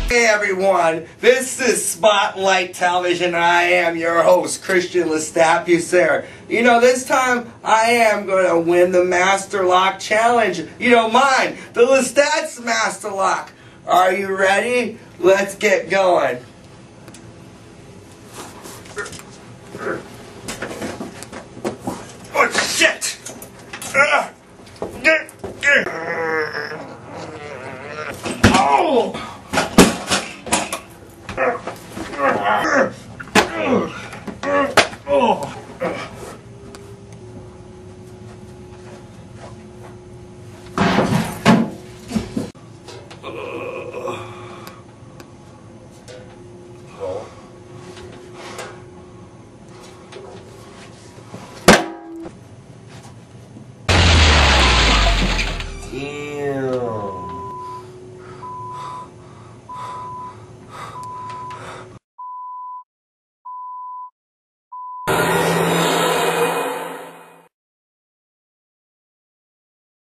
Hey everyone, this is Spotlight Television and I am your host, Christian Lestat. You know, this time I am going to win the Master Lock Challenge. You know, mine, the Lestat's Master Lock. Are you ready? Let's get going. Oh shit! Oh!